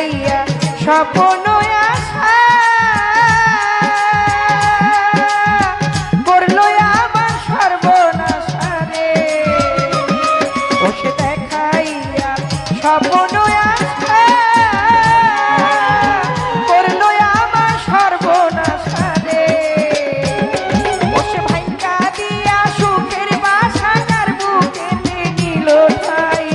দেখাইয়া স্বপ্ন আশা করলো আমার সর্বনাশ রে। ও সে দেখাইয়া স্বপ্ন আশা করলো আমার সর্বনাশ রে। ও সে ভাঙ্গা দিয়া সুখের বাসা তার বুকে নিল ঠাই।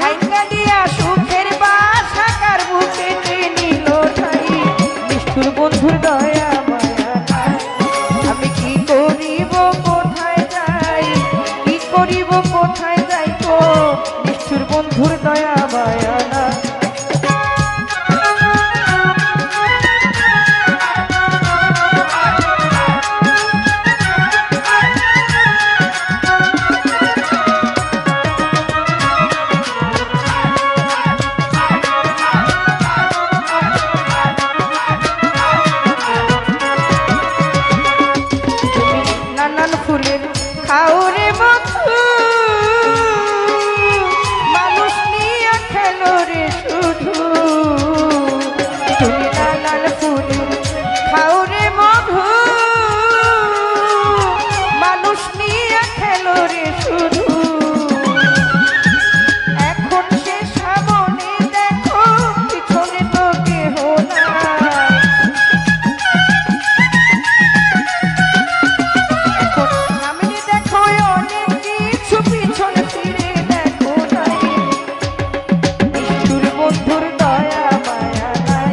ভাঙ্গা দিয়া সুখের বাসা তার বুকে নিল ঠাই। নিষ্ঠুর বন্ধুর দয়া মায়া নাই, আমি কি করিব কোথায় যাই, কি করিব কোথায় যাই গো। নিষ্ঠুর বন্ধুর দয়া মায়া নাই। নানান ফুলের খাওরে মধু মানুষ নিয়ে খেলো রে শুধু। তুমি নানান ফুলের খাওরে মধু মানুষ নিয়ে খেলো রে শুধু। এখন সে সামনে দেখো পিছনে তো কেহ নাই। সামনে দেখো অনেক কিছু, পিছনে ফিরে দেখো নাই। নিষ্ঠুর বন্ধুর দয়া মায়া নাই,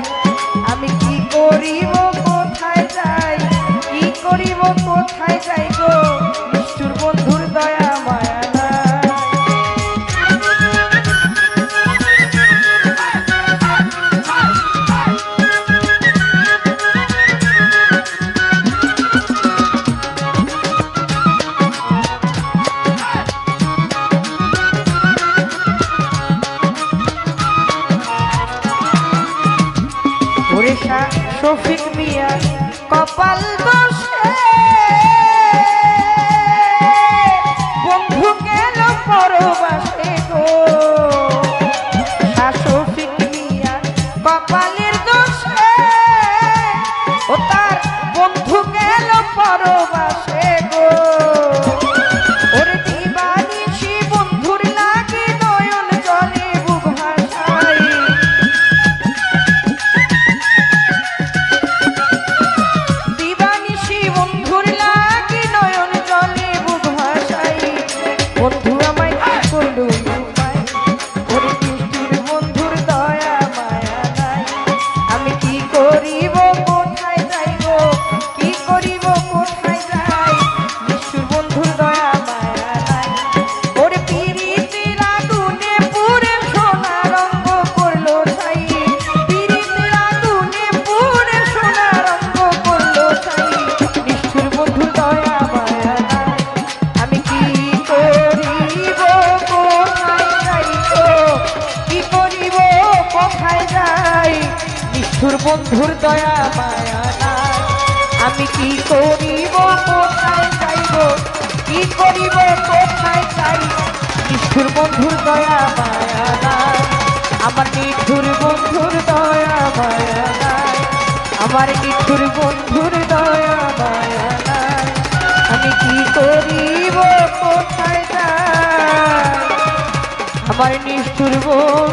আমি কি করিব কোথায় যাই, কি করিব কোথায় যাই গো। নিষ্ঠুর বন্ধুর দয়া মায়া নাই। ওরে শফিক মিয়া কপাল দোষে বন্ধু গেল পরবাসে গো। শফিক মিয়া কপালের দোষে ও তার বন্ধু গেল পরবাসে গো। ওরে দিবানিশি বন্ধুর লাগি নয়ন জলে বুক ভাসাই। দিবানিশি বন্ধুর লাগি নয়ন জলে বুক ভাসাই। বন্ধু আমায় কি করলো উপায়, ওরে নিষ্ঠুর বন্ধুর দয়া মায়া নাই, আমি কি করিব কোথায় যাই গো, কি করিব কোথায় যাই। নিষ্ঠুর বন্ধুর দয়া মায়া নাই। ওরে পিরিতের আগুনে পুড়ে সোনা রঙ্গ করলো ছাই। পিরিতের আগুনে পুড়ে সোনা রঙ্গ করলো ছাই। নিষ্ঠুর বন্ধুর দয়া মায়া নাই, আমি কি করিব কোথায় যাই গো, কি করিব কোথায় যাই। নিষ্ঠুর বন্ধুর দয়া মায়া নাই, আমি কি করিব কোথায় যাই গো, কি করিব কোথায় যাই। নিষ্ঠুর বন্ধুর দয়া মায়া নাই, আমার নিষ্ঠুর বন্ধুর দয়া মায়া নাই, আমার নিষ্ঠুর বন্ধুর দয়া মায়া নাই। আমি কি করিব কোথায় যাই, আমার নিষ্ঠুর বন্ধু